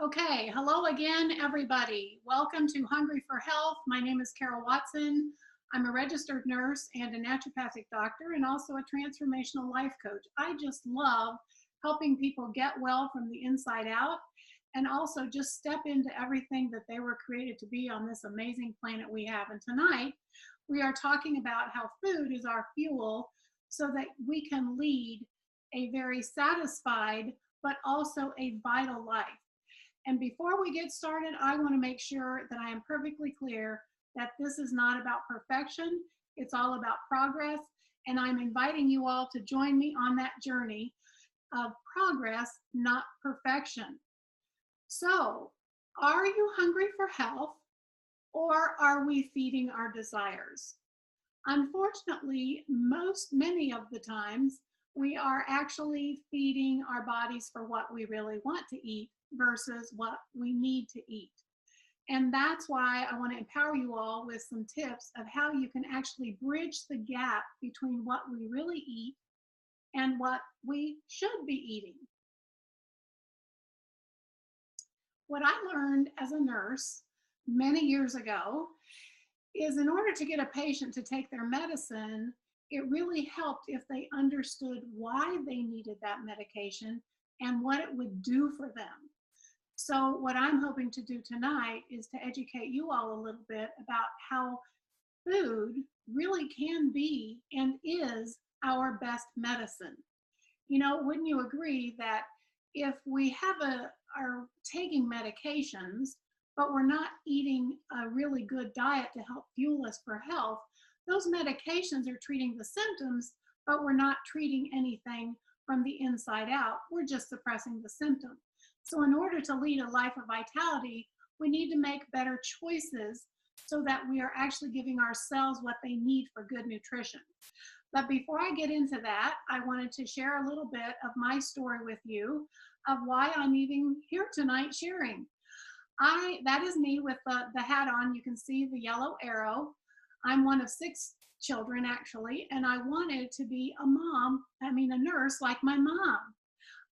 Okay, hello again, everybody. Welcome to Hungry for Health. My name is Carol Watson. I'm a registered nurse and a naturopathic doctor and also a transformational life coach. I just love helping people get well from the inside out and also just step into everything that they were created to be on this amazing planet we have. And tonight, we are talking about how food is our fuel so that we can lead a very satisfied but also a vital life. And before we get started, I want to make sure that I am perfectly clear that this is not about perfection. It's all about progress. And I'm inviting you all to join me on that journey of progress, not perfection. So, are you hungry for health, or are we feeding our desires? Unfortunately, many of the times, we are actually feeding our bodies for what we really want to eat versus what we need to eat. And that's why I want to empower you all with some tips of how you can actually bridge the gap between what we really eat and what we should be eating. What I learned as a nurse many years ago is in order to get a patient to take their medicine, it really helped if they understood why they needed that medication and what it would do for them. So what I'm hoping to do tonight is to educate you all a little bit about how food really can be and is our best medicine. You know, wouldn't you agree that if we are taking medications, but we're not eating a really good diet to help fuel us for health, those medications are treating the symptoms, but we're not treating anything from the inside out. We're just suppressing the symptom. So in order to lead a life of vitality, we need to make better choices so that we are actually giving ourselves what they need for good nutrition. But before I get into that, I wanted to share a little bit of my story with you of why I'm even here tonight sharing. That is me with the hat on. You can see the yellow arrow. I'm one of 6 children actually, and I wanted to be a nurse like my mom.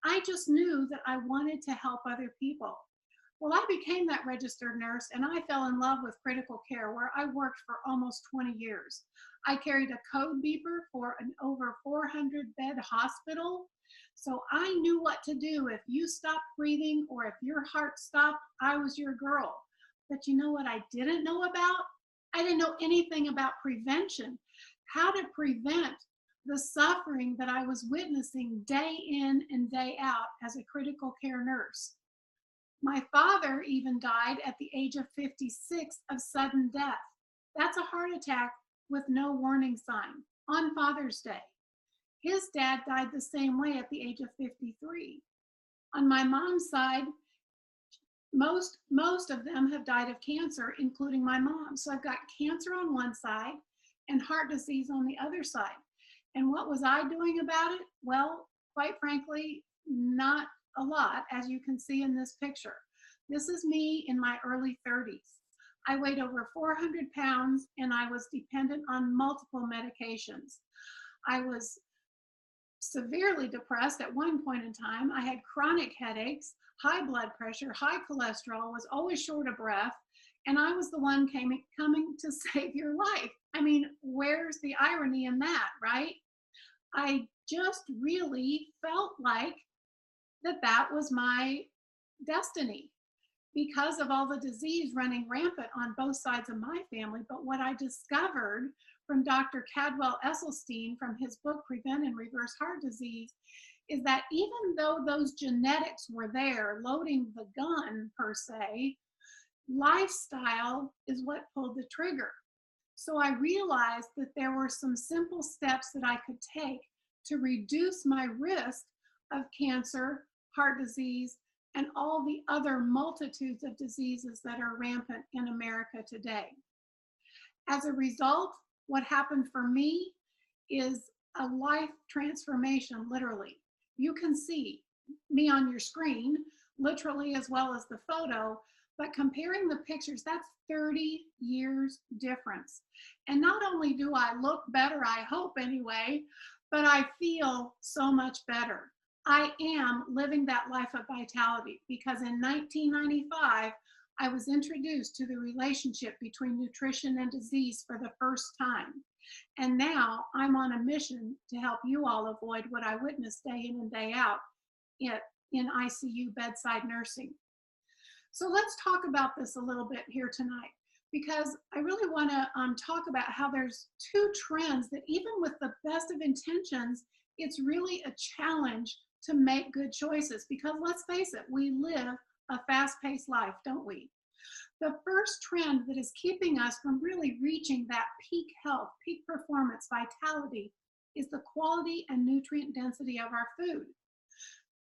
I just knew that I wanted to help other people. Well, I became that registered nurse and I fell in love with critical care where I worked for almost 20 years. I carried a code beeper for an over 400 bed hospital. So I knew what to do. If you stopped breathing or if your heart stopped, I was your girl. But you know what I didn't know about? I didn't know anything about prevention, how to prevent the suffering that I was witnessing day in and day out as a critical care nurse. My father even died at the age of 56 of sudden death. That's a heart attack with no warning sign on Father's Day. His dad died the same way at the age of 53. On my mom's side, most of them have died of cancer, including my mom. So I've got cancer on one side and heart disease on the other side. And what was I doing about it? Well, quite frankly, not a lot, as you can see in this picture. This is me in my early 30s. I weighed over 400 pounds and I was dependent on multiple medications. I was severely depressed at one point in time. I had chronic headaches, high blood pressure, high cholesterol, was always short of breath, and I was the one coming to save your life. I mean, where's the irony in that, right? I just really felt like that was my destiny because of all the disease running rampant on both sides of my family. But what I discovered from Dr. Caldwell Esselstyn from his book, Prevent and Reverse Heart Disease, is that even though those genetics were there, loading the gun per se, lifestyle is what pulled the trigger. So I realized that there were some simple steps that I could take to reduce my risk of cancer, heart disease, and all the other multitudes of diseases that are rampant in America today. As a result, what happened for me is a life transformation, literally. You can see me on your screen, literally as well as the photo, but comparing the pictures, that's 30 years difference. And not only do I look better, I hope anyway, but I feel so much better. I am living that life of vitality, because in 1995, I was introduced to the relationship between nutrition and disease for the first time. And now I'm on a mission to help you all avoid what I witnessed day in and day out in ICU bedside nursing. So let's talk about this a little bit here tonight, because I really want to talk about how there's two trends that, even with the best of intentions, it's really a challenge to make good choices, because let's face it, we live a fast-paced life, don't we? The first trend that is keeping us from really reaching that peak health, peak performance, vitality, is the quality and nutrient density of our food.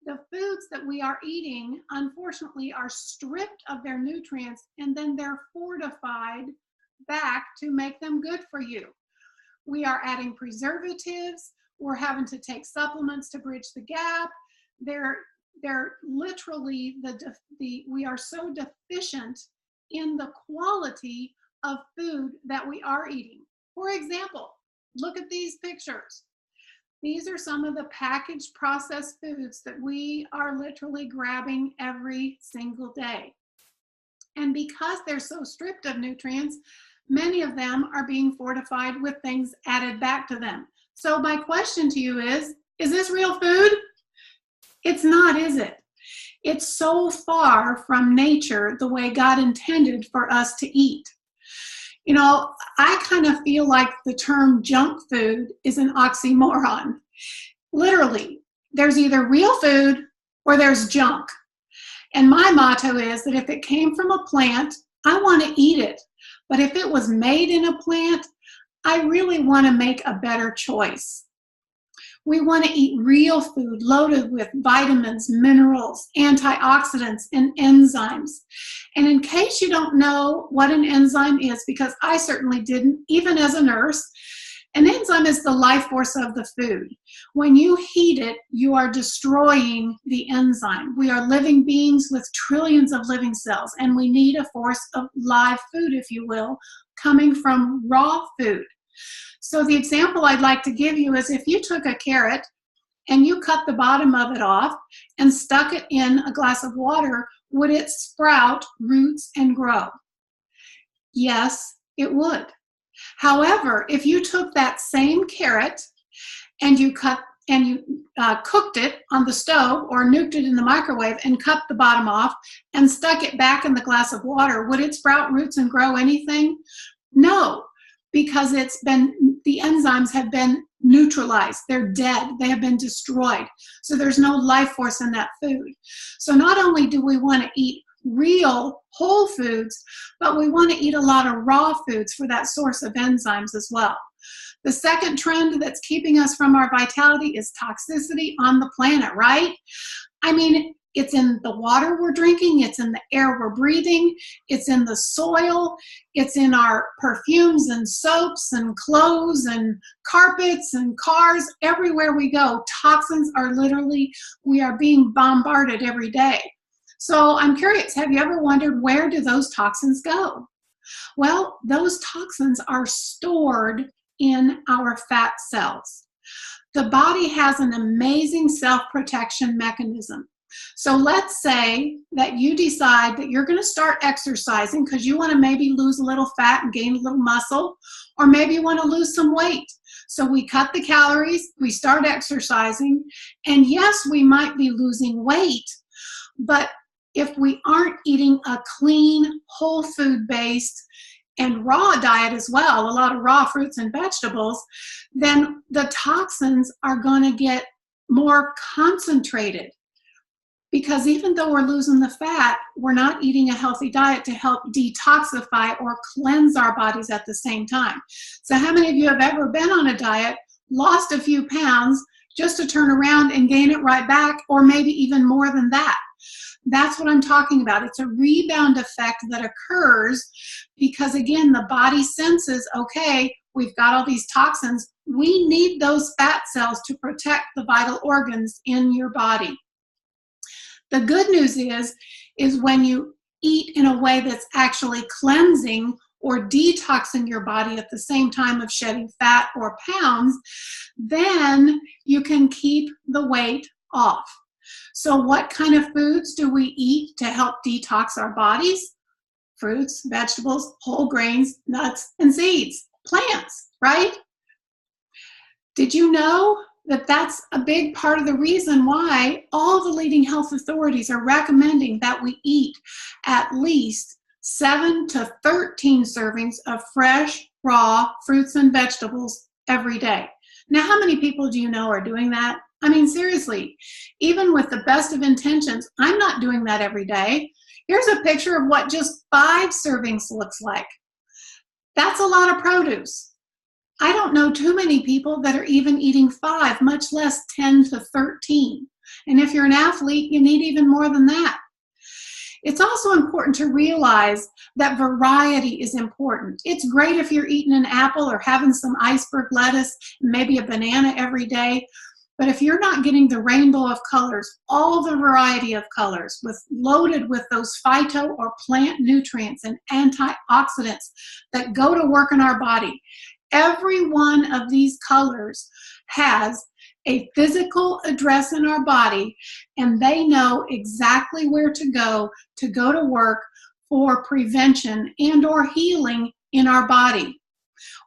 The foods that we are eating, unfortunately, are stripped of their nutrients, and then they're fortified back to make them good for you. We are adding preservatives. We're having to take supplements to bridge the gap. They're literally, we are so deficient in the quality of food that we are eating. For example, look at these pictures. These are some of the packaged processed foods that we are literally grabbing every single day. And because they're so stripped of nutrients, many of them are being fortified with things added back to them. So my question to you is this real food? It's not, is it? It's so far from nature the way God intended for us to eat. You know, I kind of feel like the term junk food is an oxymoron. Literally, there's either real food or there's junk. And my motto is that if it came from a plant, I want to eat it. But if it was made in a plant, I really want to make a better choice. We want to eat real food loaded with vitamins, minerals, antioxidants, and enzymes. And in case you don't know what an enzyme is, because I certainly didn't, even as a nurse, an enzyme is the life force of the food. When you heat it, you are destroying the enzyme. We are living beings with trillions of living cells, and we need a force of live food, if you will, coming from raw food. So the example I'd like to give you is, if you took a carrot and you cut the bottom of it off and stuck it in a glass of water, would it sprout roots and grow? Yes, it would. However, if you took that same carrot and you cooked it on the stove or nuked it in the microwave and cut the bottom off and stuck it back in the glass of water, would it sprout roots and grow anything? No. Because the enzymes have been neutralized. They're dead. They have been destroyed. So there's no life force in that food. So not only do we want to eat real whole foods, but we want to eat a lot of raw foods for that source of enzymes as well. The second trend that's keeping us from our vitality is toxicity on the planet, right? I mean, it's in the water we're drinking, it's in the air we're breathing, it's in the soil, it's in our perfumes and soaps and clothes and carpets and cars. Everywhere we go, toxins are literally, we are being bombarded every day. So I'm curious, have you ever wondered, where do those toxins go? Well, those toxins are stored in our fat cells. The body has an amazing self-protection mechanism. So let's say that you decide that you're going to start exercising because you want to maybe lose a little fat and gain a little muscle, or maybe you want to lose some weight. So we cut the calories, we start exercising, and yes, we might be losing weight, but if we aren't eating a clean, whole food based and raw diet as well, a lot of raw fruits and vegetables, then the toxins are going to get more concentrated. Because even though we're losing the fat, we're not eating a healthy diet to help detoxify or cleanse our bodies at the same time. So how many of you have ever been on a diet, lost a few pounds, just to turn around and gain it right back, or maybe even more than that? That's what I'm talking about. It's a rebound effect that occurs because, again, the body senses, okay, we've got all these toxins. We need those fat cells to protect the vital organs in your body. The good news is when you eat in a way that's actually cleansing or detoxing your body at the same time of shedding fat or pounds, then you can keep the weight off. So what kind of foods do we eat to help detox our bodies? Fruits, vegetables, whole grains, nuts, and seeds, plants, right? Did you know that that's a big part of the reason why all the leading health authorities are recommending that we eat at least 7 to 13 servings of fresh, raw fruits and vegetables every day? Now, how many people do you know are doing that? I mean, seriously, even with the best of intentions, I'm not doing that every day. Here's a picture of what just 5 servings looks like. That's a lot of produce. I don't know too many people that are even eating 5, much less 10 to 13. And if you're an athlete, you need even more than that. It's also important to realize that variety is important. It's great if you're eating an apple or having some iceberg lettuce, maybe a banana every day. But if you're not getting the rainbow of colors, all the variety of colors, loaded with those phyto or plant nutrients and antioxidants that go to work in our body, every one of these colors has a physical address in our body, and they know exactly where to go to work for prevention and or healing in our body.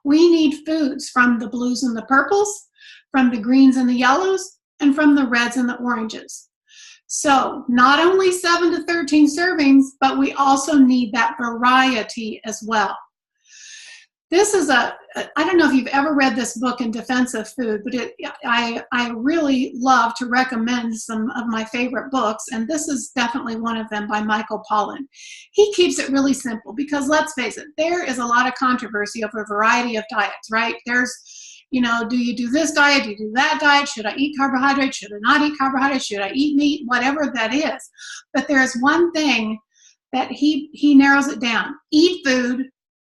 We need foods from the blues and the purples, from the greens and the yellows, and from the reds and the oranges. So not only 7 to 13 servings, but we also need that variety as well. This is I don't know if you've ever read this book in defense of food, but I really love to recommend some of my favorite books, and this is definitely one of them by Michael Pollan. He keeps it really simple because, let's face it, there is a lot of controversy over a variety of diets, right? There's, you know, do you do this diet? Do you do that diet? Should I eat carbohydrates? Should I not eat carbohydrates? Should I eat meat? Whatever that is. But there's one thing that he narrows it down. Eat food,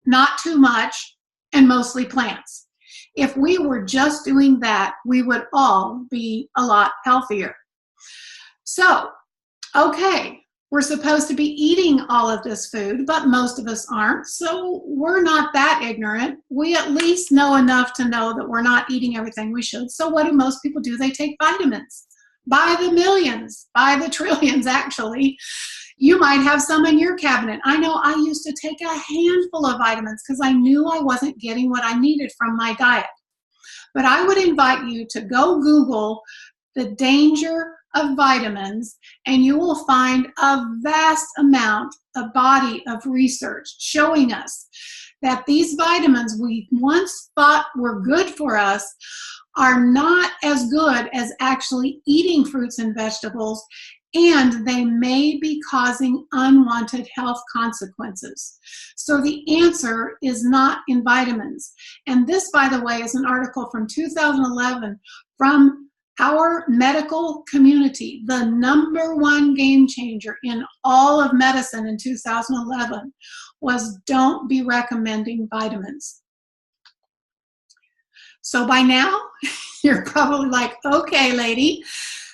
not too much, and mostly plants. If we were just doing that, we would all be a lot healthier. So, okay, we're supposed to be eating all of this food, but most of us aren't, so we're not that ignorant. We at least know enough to know that we're not eating everything we should. So what do most people do? They take vitamins by the millions, by the trillions, actually. You might have some in your cabinet. I know I used to take a handful of vitamins because I knew I wasn't getting what I needed from my diet. But I would invite you to go Google the danger of vitamins, and you will find a vast amount, a body of research showing us that these vitamins we once thought were good for us are not as good as actually eating fruits and vegetables, and they may be causing unwanted health consequences. So the answer is not in vitamins. And this, by the way, is an article from 2011 from our medical community. The #1 game changer in all of medicine in 2011 was don't be recommending vitamins. So by now, you're probably like, okay, lady,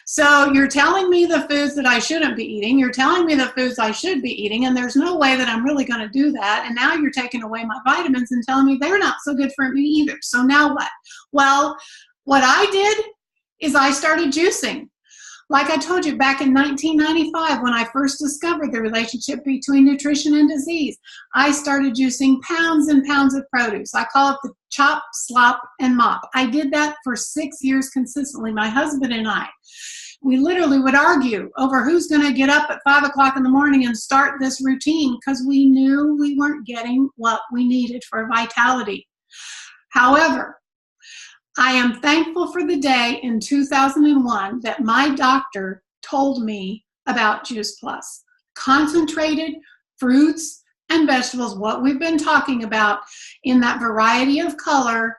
so you're telling me the foods that I shouldn't be eating, you're telling me the foods I should be eating, and there's no way that I'm really going to do that, and now you're taking away my vitamins and telling me they're not so good for me either. So now what? Well, what I did is I started juicing. Like I told you, back in 1995, when I first discovered the relationship between nutrition and disease, I started juicing pounds and pounds of produce. I call it the chop, slop, and mop. I did that for 6 years consistently, my husband and I. We literally would argue over who's going to get up at 5 o'clock in the morning and start this routine because we knew we weren't getting what we needed for vitality. However, I am thankful for the day in 2001 that my doctor told me about Juice Plus. Concentrated fruits and vegetables, what we've been talking about, in that variety of color,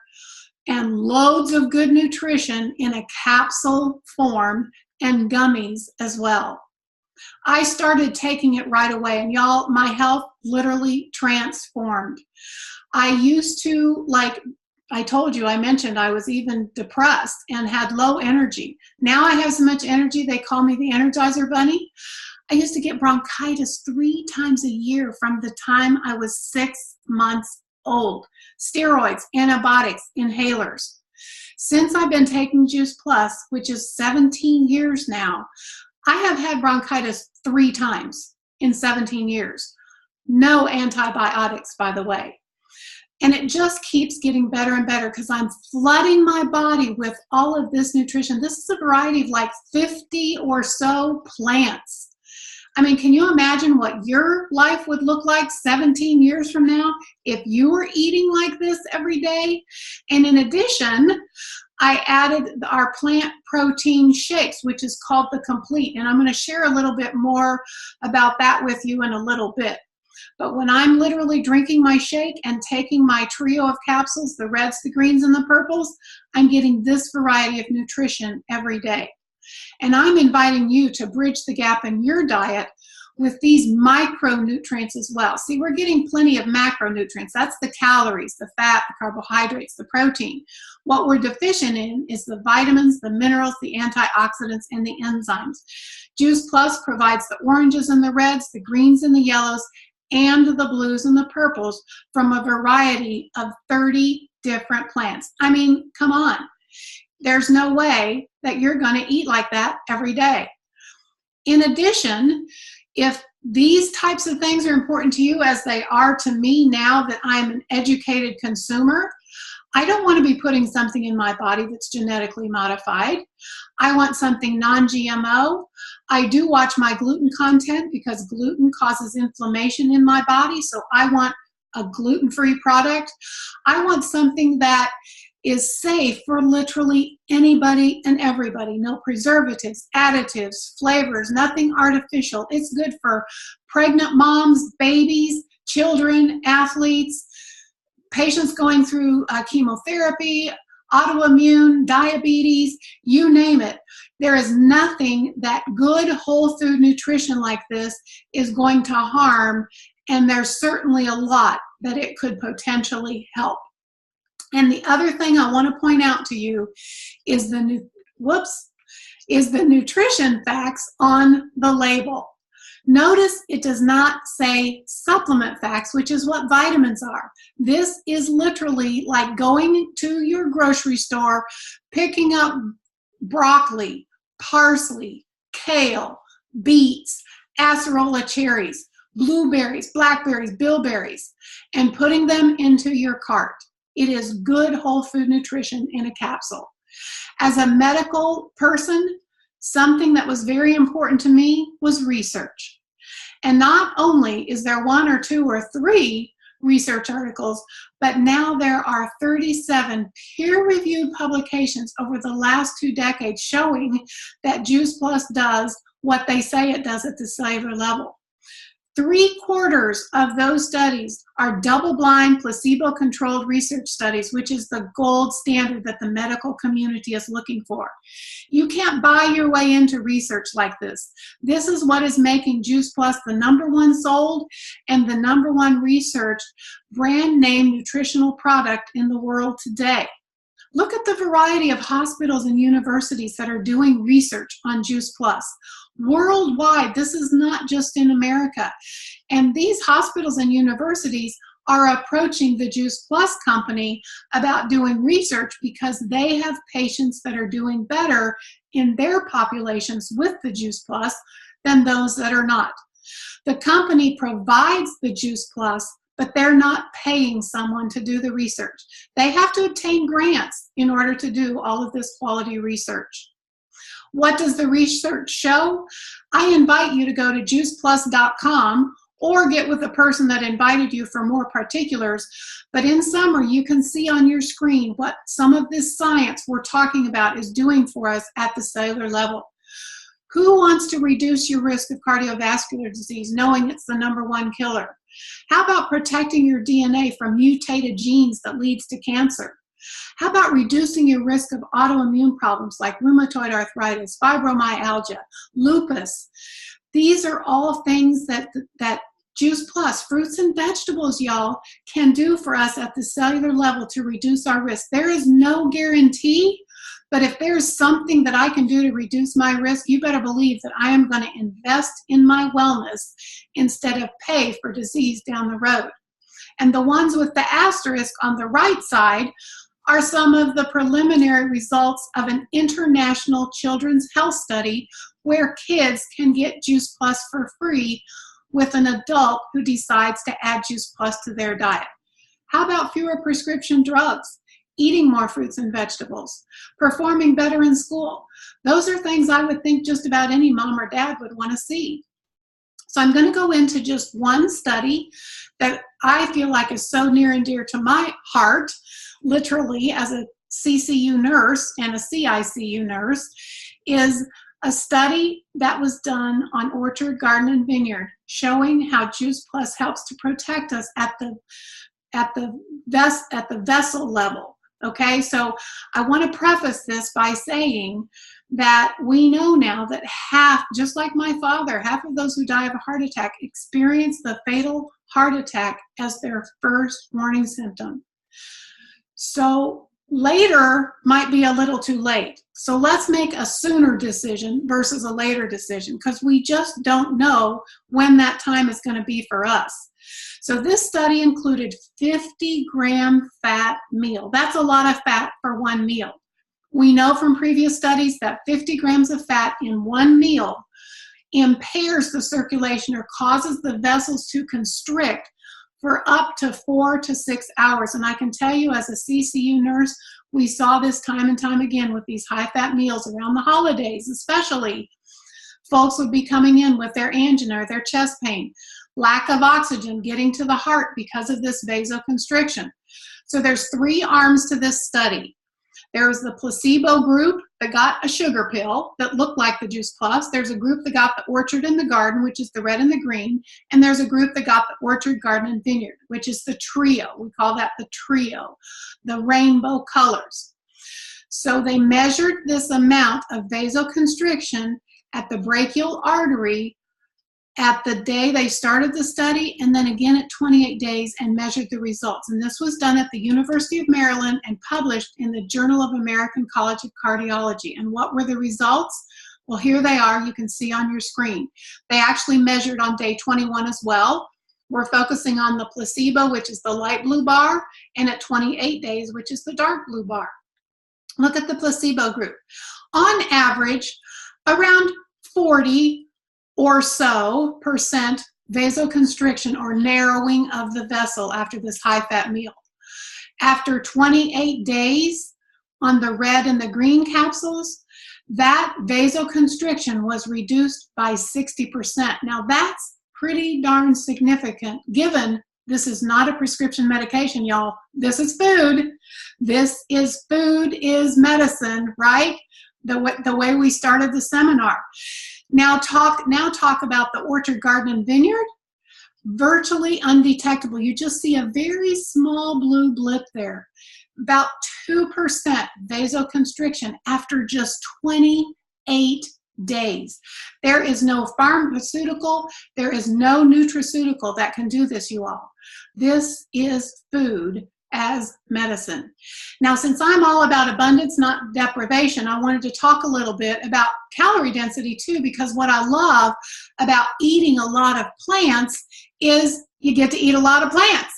and loads of good nutrition in a capsule form and gummies as well. I started taking it right away, and y'all, my health literally transformed. I used to, like I told you, I mentioned I was even depressed and had low energy. Now I have so much energy, they call me the Energizer Bunny. I used to get bronchitis 3 times a year from the time I was 6 months old. Steroids, antibiotics, inhalers. Since I've been taking Juice Plus, which is 17 years now, I have had bronchitis 3 times in 17 years. No antibiotics, by the way. And it just keeps getting better and better because I'm flooding my body with all of this nutrition. This is a variety of like 50 or so plants. I mean, can you imagine what your life would look like 17 years from now if you were eating like this every day? And in addition, I added our plant protein shakes, which is called the Complete. And I'm going to share a little bit more about that with you in a little bit. But when I'm literally drinking my shake and taking my trio of capsules, the reds, the greens, and the purples, I'm getting this variety of nutrition every day. And I'm inviting you to bridge the gap in your diet with these micronutrients as well. See, we're getting plenty of macronutrients. That's the calories, the fat, the carbohydrates, the protein. What we're deficient in is the vitamins, the minerals, the antioxidants, and the enzymes. Juice Plus provides the oranges and the reds, the greens and the yellows, and the blues and the purples from a variety of 30 different plants. I mean, come on. There's no way that you're going to eat like that every day. In addition, if these types of things are important to you as they are to me now that I'm an educated consumer, I don't want to be putting something in my body that's genetically modified. I want something non-GMO. I do watch my gluten content because gluten causes inflammation in my body, so I want a gluten-free product. I want something that is safe for literally anybody and everybody. No preservatives, additives, flavors, nothing artificial. It's good for pregnant moms, babies, children, athletes, patients going through chemotherapy, autoimmune, diabetes, you name it. There is nothing that good whole food nutrition like this is going to harm, and there's certainly a lot that it could potentially help. And the other thing I want to point out to you is the nutrition facts on the label. Notice it does not say supplement facts, which is what vitamins are. This is literally like going to your grocery store, picking up broccoli, parsley, kale, beets, acerola cherries, blueberries, blackberries, bilberries, and putting them into your cart. It is good whole food nutrition in a capsule. As a medical person, something that was very important to me was research. And not only is there 1 or 2 or 3 research articles, but now there are 37 peer-reviewed publications over the last 2 decades showing that Juice Plus does what they say it does at the cellular level. 3/4 of those studies are double-blind, placebo-controlled research studies, which is the gold standard that the medical community is looking for. You can't buy your way into research like this. This is what is making Juice Plus the #1 sold and the #1 researched brand name nutritional product in the world today. Look at the variety of hospitals and universities that are doing research on Juice Plus. Worldwide, this is not just in America. And these hospitals and universities are approaching the Juice Plus company about doing research because they have patients that are doing better in their populations with the Juice Plus than those that are not. The company provides the Juice Plus, but they're not paying someone to do the research. They have to obtain grants in order to do all of this quality research. What does the research show? I invite you to go to juiceplus.com or get with the person that invited you for more particulars. But in summary, you can see on your screen what some of this science we're talking about is doing for us at the cellular level. Who wants to reduce your risk of cardiovascular disease knowing it's the #1 killer? How about protecting your DNA from mutated genes that leads to cancer? How about reducing your risk of autoimmune problems like rheumatoid arthritis, fibromyalgia, lupus? These are all things that Juice Plus, fruits and vegetables, y'all, can do for us at the cellular level to reduce our risk. There is no guarantee, but if there's something that I can do to reduce my risk, you better believe that I am going to invest in my wellness instead of pay for disease down the road. And the ones with the asterisk on the right side are some of the preliminary results of an international children's health study where kids can get Juice Plus for free with an adult who decides to add Juice Plus to their diet. How about fewer prescription drugs, eating more fruits and vegetables, performing better in school? Those are things I would think just about any mom or dad would want to see. So I'm going to go into just one study that I feel like is so near and dear to my heart, literally as a CCU nurse and a CICU nurse, is a study that was done on orchard, garden, and vineyard, showing how Juice Plus helps to protect us at the vessel level. Okay, so I want to preface this by saying that we know now that half, just like my father, half of those who die of a heart attack experience the fatal heart attack as their first warning symptom. So later might be a little too late. So let's make a sooner decision versus a later decision, because we just don't know when that time is going to be for us. So this study included 50-gram fat meal. That's a lot of fat for one meal. We know from previous studies that 50 grams of fat in one meal impairs the circulation or causes the vessels to constrict for up to 4 to 6 hours. And I can tell you, as a CCU nurse, we saw this time and time again with these high-fat meals around the holidays, especially. Folks would be coming in with their angina or their chest pain, lack of oxygen getting to the heart because of this vasoconstriction. So there's 3 arms to this study. There was the placebo group that got a sugar pill that looked like the Juice Plus. There's a group that got the orchard and the garden, which is the red and the green. And there's a group that got the orchard, garden, and vineyard, which is the trio. We call that the trio, the rainbow colors. So they measured this amount of vasoconstriction at the brachial artery at the day they started the study, and then again at 28 days, and measured the results. And this was done at the University of Maryland and published in the Journal of American College of Cardiology. And what were the results? Well, here they are. You can see on your screen. They actually measured on day 21 as well. We're focusing on the placebo, which is the light blue bar, and at 28 days, which is the dark blue bar. Look at the placebo group. On average, around 40 or so % vasoconstriction or narrowing of the vessel after this high-fat meal. After 28 days on the red and the green capsules, that vasoconstriction was reduced by 60%. Now that's pretty darn significant, given this is not a prescription medication, y'all. This is food. This is food is medicine, right? The way we started the seminar. Now talk about the orchard, garden, and vineyard. Virtually undetectable. You just see a very small blue blip there. About 2% vasoconstriction after just 28 days. There is no pharmaceutical, there is no nutraceutical that can do this, you all. This is food as medicine. Now, since I'm all about abundance, not deprivation, I wanted to talk a little bit about calorie density too, because what I love about eating a lot of plants is you get to eat a lot of plants,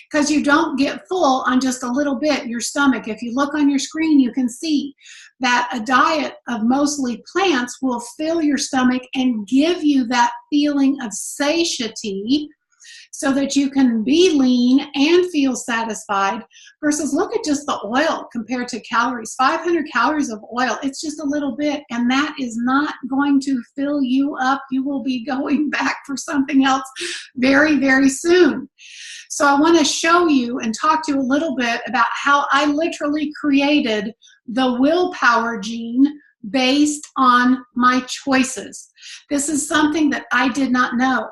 because you don't get full on just a little bit in your stomach. If you look on your screen, you can see that a diet of mostly plants will fill your stomach and give you that feeling of satiety, so that you can be lean and feel satisfied, versus look at just the oil compared to calories. 500 calories of oil, it's just a little bit, and that is not going to fill you up. You will be going back for something else very, very soon. So I want to show you and talk to you a little bit about how I literally created the willpower gene based on my choices. This is something that I did not know.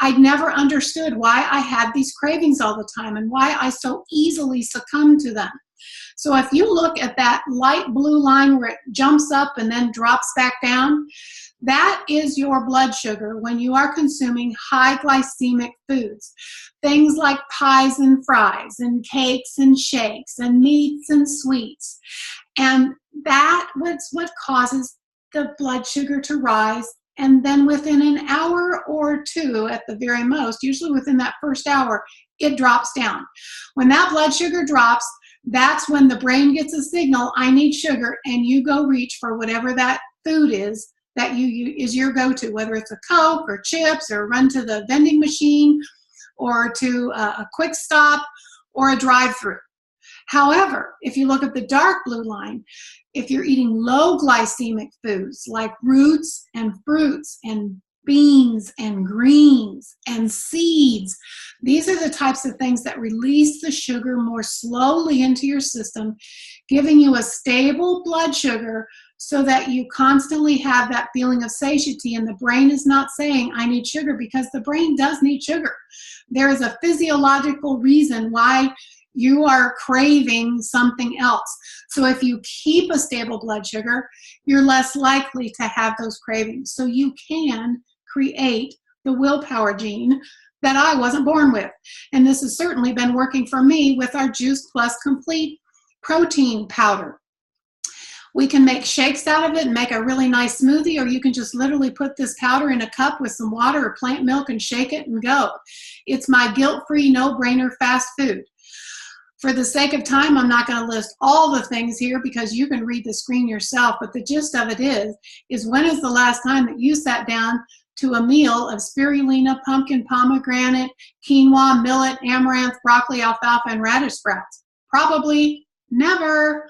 I'd never understood why I had these cravings all the time and why I so easily succumbed to them. So if you look at that light blue line where it jumps up and then drops back down, that is your blood sugar when you are consuming high glycemic foods. Things like pies and fries and cakes and shakes and meats and sweets. And that was what causes the blood sugar to rise. And then within an hour or two at the very most, usually within that first hour, it drops down. When that blood sugar drops, that's when the brain gets a signal, I need sugar, and you go reach for whatever that food is that is your go-to, whether it's a Coke or chips or run to the vending machine or to a quick stop or a drive-through. However, if you look at the dark blue line, if you're eating low glycemic foods like roots and fruits and beans and greens and seeds, these are the types of things that release the sugar more slowly into your system, giving you a stable blood sugar so that you constantly have that feeling of satiety, and the brain is not saying, I need sugar, because the brain does need sugar. There is a physiological reason why you are craving something else. So if you keep a stable blood sugar, you're less likely to have those cravings. So you can create the willpower gene that I wasn't born with. And this has certainly been working for me with our Juice Plus Complete protein powder. We can make shakes out of it and make a really nice smoothie, or you can just literally put this powder in a cup with some water or plant milk and shake it and go. It's my guilt-free, no-brainer fast food. For the sake of time, I'm not going to list all the things here because you can read the screen yourself, but the gist of it is when is the last time that you sat down to a meal of spirulina, pumpkin, pomegranate, quinoa, millet, amaranth, broccoli, alfalfa, and radish sprouts? Probably never,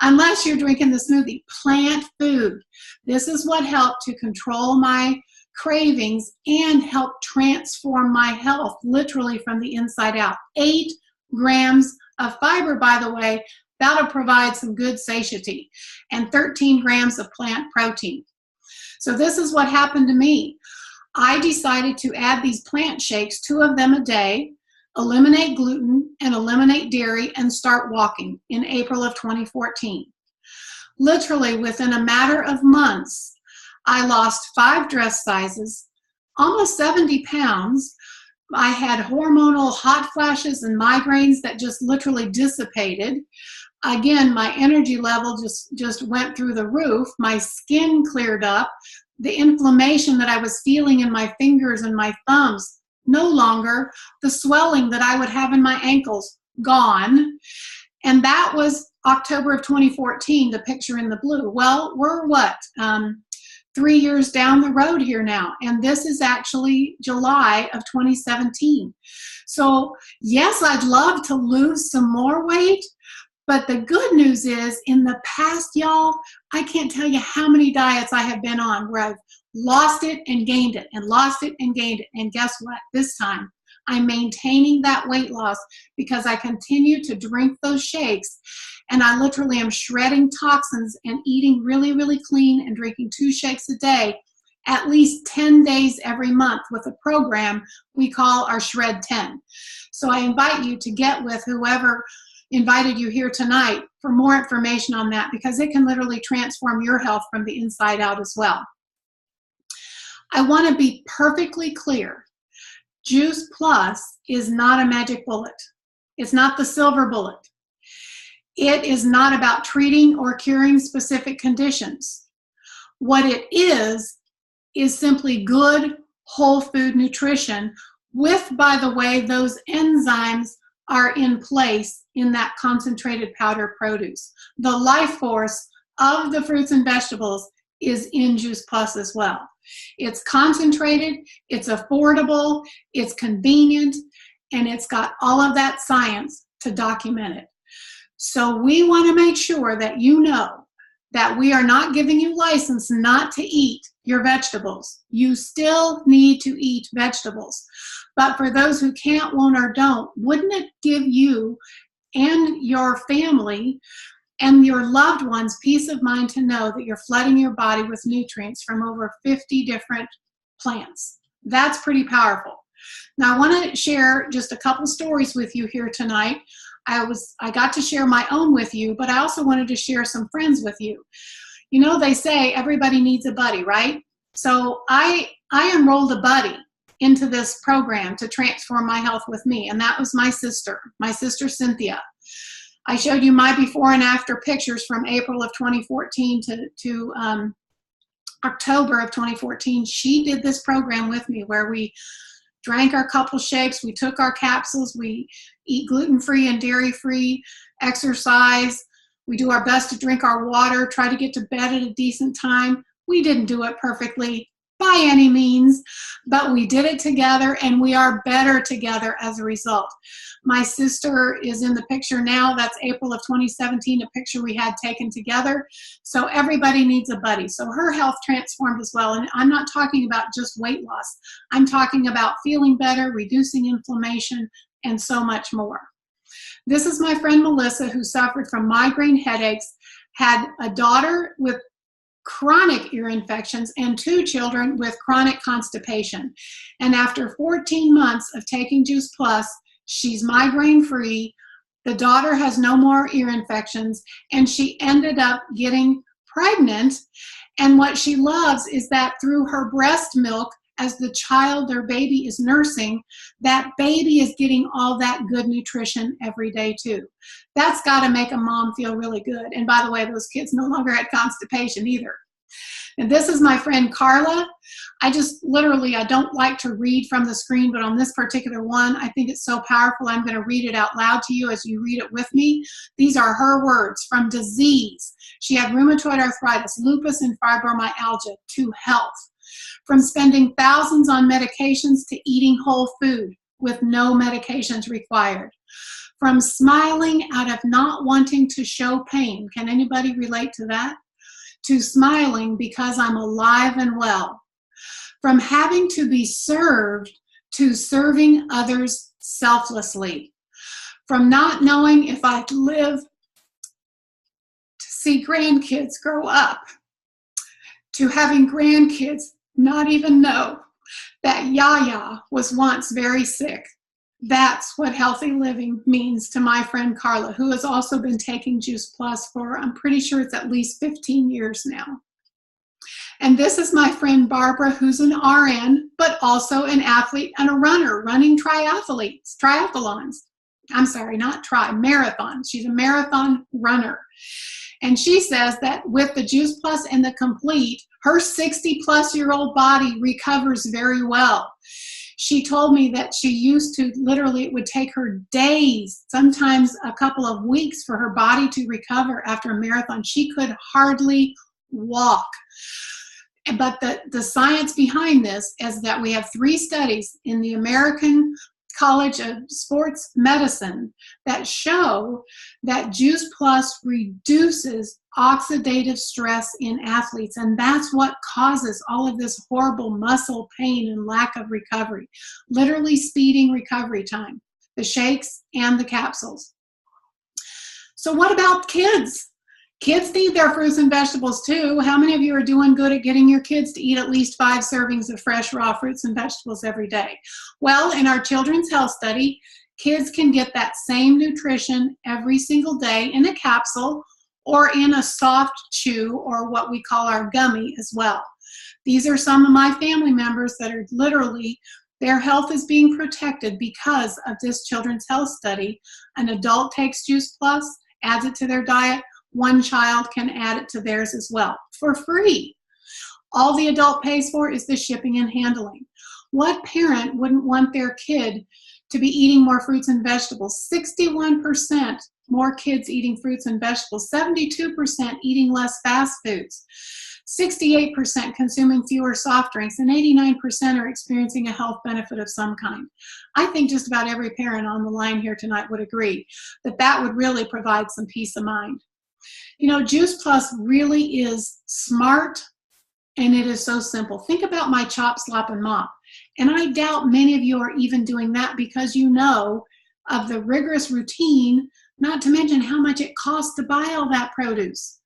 unless you're drinking the smoothie. Plant food. This is what helped to control my cravings and help transform my health literally from the inside out. 8 grams of fiber, by the way, that'll provide some good satiety, and 13 grams of plant protein. So this is what happened to me. I decided to add these plant shakes, 2 of them a day, eliminate gluten and eliminate dairy, and start walking in April of 2014. Literally within a matter of months, I lost 5 dress sizes, almost 70 pounds. I had hormonal hot flashes and migraines that just literally dissipated. Again, my energy level just went through the roof. My skin cleared up. The inflammation that I was feeling in my fingers and my thumbs, no longer. The swelling that I would have in my ankles, gone. And that was October of 2014, the picture in the blue. Well, we're what? 3 years down the road here now, and this is actually July of 2017. So yes, I'd love to lose some more weight, but the good news is in the past, y'all, I can't tell you how many diets I have been on where I've lost it and gained it and lost it and gained it. And guess what? This time I'm maintaining that weight loss because I continue to drink those shakes, and I literally am shredding toxins and eating really, really clean and drinking 2 shakes a day, at least 10 days every month with a program we call our Shred 10. So I invite you to get with whoever invited you here tonight for more information on that, because it can literally transform your health from the inside out as well. I want to be perfectly clear. Juice Plus is not a magic bullet. It's not the silver bullet. It is not about treating or curing specific conditions. What it is simply good whole food nutrition with, by the way, those enzymes are in place in that concentrated powder produce. The life force of the fruits and vegetables is in Juice Plus as well. It's concentrated, it's affordable, it's convenient, and it's got all of that science to document it. So we want to make sure that you know that we are not giving you license not to eat your vegetables. You still need to eat vegetables. But for those who can't, won't, or don't, wouldn't it give you and your family and your loved ones peace of mind to know that you're flooding your body with nutrients from over 50 different plants? That's pretty powerful. Now I want to share just a couple stories with you here tonight. I got to share my own with you, but I also wanted to share some friends with you. You know, they say everybody needs a buddy, right? So I enrolled a buddy into this program to transform my health with me, and that was my sister Cynthia. I showed you my before and after pictures from April of 2014 to October of 2014. She did this program with me where we drank our couple shakes, we took our capsules, we eat gluten-free and dairy-free, exercise, we do our best to drink our water, try to get to bed at a decent time. We didn't do it perfectly by any means, but we did it together, and we are better together as a result. My sister is in the picture now. That's April of 2017, a picture we had taken together. So everybody needs a buddy. So her health transformed as well. And I'm not talking about just weight loss. I'm talking about feeling better, reducing inflammation, and so much more. This is my friend Melissa, who suffered from migraine headaches, had a daughter with chronic ear infections and 2 children with chronic constipation. And after 14 months of taking Juice Plus, she's migraine free. The daughter has no more ear infections, and she ended up getting pregnant. And what she loves is that through her breast milk, as the child or baby is nursing, that baby is getting all that good nutrition every day too. That's got to make a mom feel really good. And by the way, those kids no longer had constipation either. And this is my friend Carla. I don't like to read from the screen, but on this particular one, I think it's so powerful. I'm going to read it out loud to you as you read it with me. These are her words: from disease. She had rheumatoid arthritis, lupus, and fibromyalgia, to health. From spending thousands on medications to eating whole food with no medications required. From smiling out of not wanting to show pain. Can anybody relate to that? To smiling because I'm alive and well. From having to be served to serving others selflessly. From not knowing if I'd live to see grandkids grow up, to having grandkids not even know that Yaya was once very sick. That's what healthy living means to my friend Carla, who has also been taking Juice Plus for, I'm pretty sure it's at least 15 years now. And this is my friend Barbara, who's an RN, but also an athlete and a runner, running triathlons. I'm sorry, not marathons. She's a marathon runner. And she says that with the Juice Plus and the Complete, her 60-plus-year-old body recovers very well. She told me that she used to, literally, it would take her days, sometimes a couple of weeks, for her body to recover after a marathon. She could hardly walk. But the science behind this is that we have 3 studies in the American College of Sports Medicine that show that Juice Plus reduces oxidative stress in athletes, and that's what causes all of this horrible muscle pain and lack of recovery, literally speeding recovery time, the shakes and the capsules. So what about kids? Kids need their fruits and vegetables too. How many of you are doing good at getting your kids to eat at least 5 servings of fresh raw fruits and vegetables every day? Well, in our children's health study, kids can get that same nutrition every single day in a capsule or in a soft chew, or what we call our gummy as well. These are some of my family members that are literally, their health is being protected because of this children's health study. An adult takes Juice Plus, adds it to their diet. One child can add it to theirs as well for free. All the adult pays for is the shipping and handling. What parent wouldn't want their kid to be eating more fruits and vegetables? 61% more kids eating fruits and vegetables, 72% eating less fast foods, 68% consuming fewer soft drinks, and 89% are experiencing a health benefit of some kind. I think just about every parent on the line here tonight would agree that that would really provide some peace of mind. You know, Juice Plus really is smart, and it is so simple. Think about my chop, slop, and mop. And I doubt many of you are even doing that because you know of the rigorous routine, not to mention how much it costs to buy all that produce.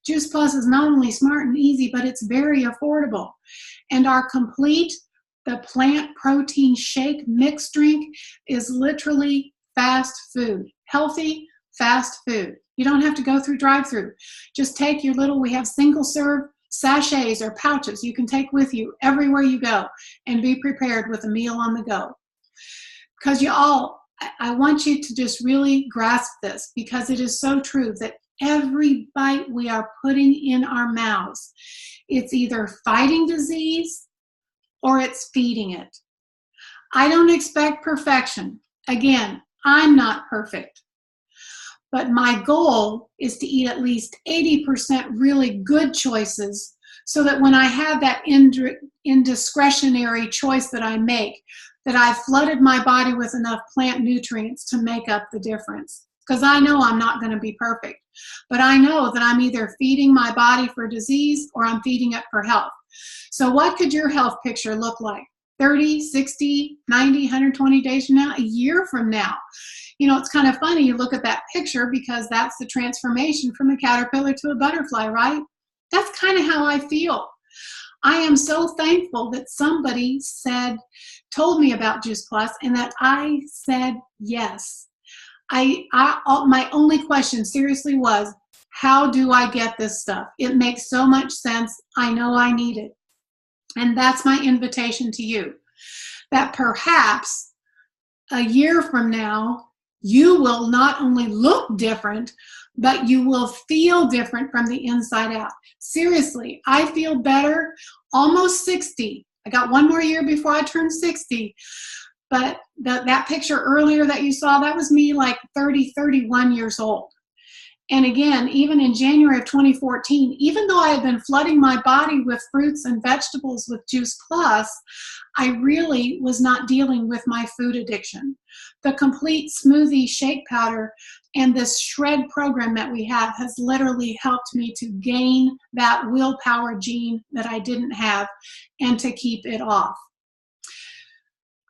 Juice Plus is not only smart and easy, but it's very affordable. And our Complete, the plant protein shake mixed drink, is literally fast food. Healthy, fast food. You don't have to go through drive-through. Just take your little, we have single-serve sachets or pouches you can take with you everywhere you go and be prepared with a meal on the go. Because I want you to just really grasp this, because it is so true that every bite we are putting in our mouths, it's either fighting disease or it's feeding it. I don't expect perfection. Again, I'm not perfect. But my goal is to eat at least 80% really good choices so that when I have that indiscretionary choice that I make, that I've flooded my body with enough plant nutrients to make up the difference. Because I know I'm not going to be perfect, but I know that I'm either feeding my body for disease or I'm feeding it for health. So what could your health picture look like? 30, 60, 90, 120 days from now, a year from now? You know, it's kind of funny, you look at that picture because that's the transformation from a caterpillar to a butterfly, right? That's kind of how I feel. I am so thankful that somebody told me about Juice Plus and that I said yes. My only question seriously was, how do I get this stuff? It makes so much sense. I know I need it. And that's my invitation to you, that perhaps a year from now, you will not only look different, but you will feel different from the inside out. Seriously, I feel better, almost 60. I got one more year before I turn 60. But that picture earlier that you saw, that was me like 30, 31 years old. And again, even in January of 2014, even though I had been flooding my body with fruits and vegetables with Juice Plus, I really was not dealing with my food addiction. The complete smoothie shake powder and this shred program that we have has literally helped me to gain that willpower gene that I didn't have and to keep it off.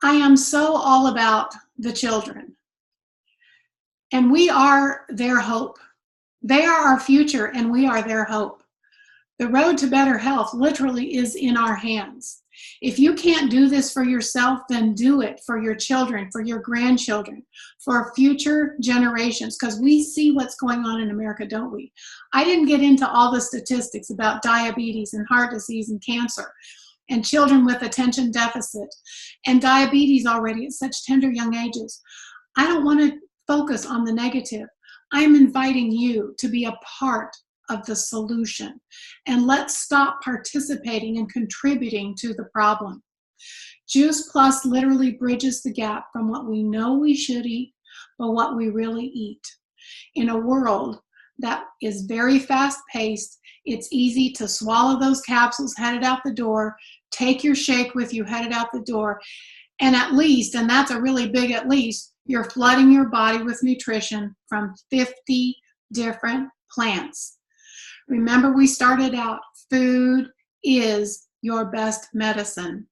I am so all about the children, and we are their hope. They are our future, and we are their hope. The road to better health literally is in our hands. If you can't do this for yourself, then do it for your children, for your grandchildren, for future generations, because we see what's going on in America, don't we? I didn't get into all the statistics about diabetes and heart disease and cancer and children with attention deficit and diabetes already at such tender young ages. I don't want to focus on the negative. I'm inviting you to be a part of the solution, and let's stop participating and contributing to the problem. Juice Plus literally bridges the gap from what we know we should eat, but what we really eat. In a world that is very fast-paced, it's easy to swallow those capsules, head it out the door, take your shake with you, head it out the door, and at least, and that's a really big at least, you're flooding your body with nutrition from 50 different plants. Remember, we started out, food is your best medicine.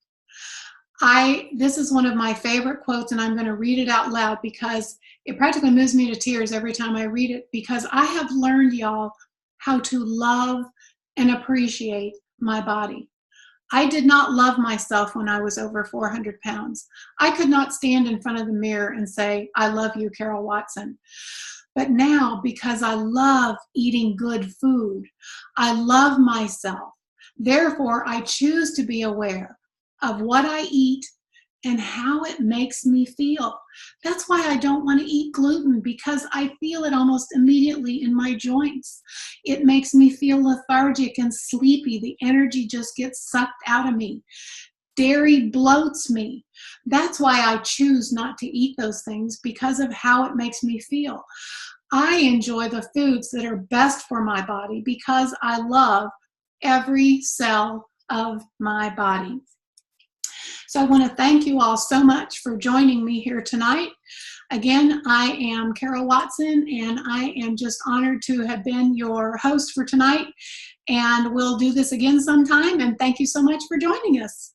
This is one of my favorite quotes, and I'm going to read it out loud because it practically moves me to tears every time I read it, because I have learned, y'all, how to love and appreciate my body. I did not love myself when I was over 400 pounds. I could not stand in front of the mirror and say, I love you, Carol Watson. But now, because I love eating good food, I love myself. Therefore, I choose to be aware of what I eat and how it makes me feel. That's why I don't want to eat gluten, because I feel it almost immediately in my joints. It makes me feel lethargic and sleepy. The energy just gets sucked out of me. Dairy bloats me. That's why I choose not to eat those things, because of how it makes me feel. I enjoy the foods that are best for my body because I love every cell of my body. So I want to thank you all so much for joining me here tonight. Again, I am Carol Watson, and I am just honored to have been your host for tonight. And we'll do this again sometime. And thank you so much for joining us.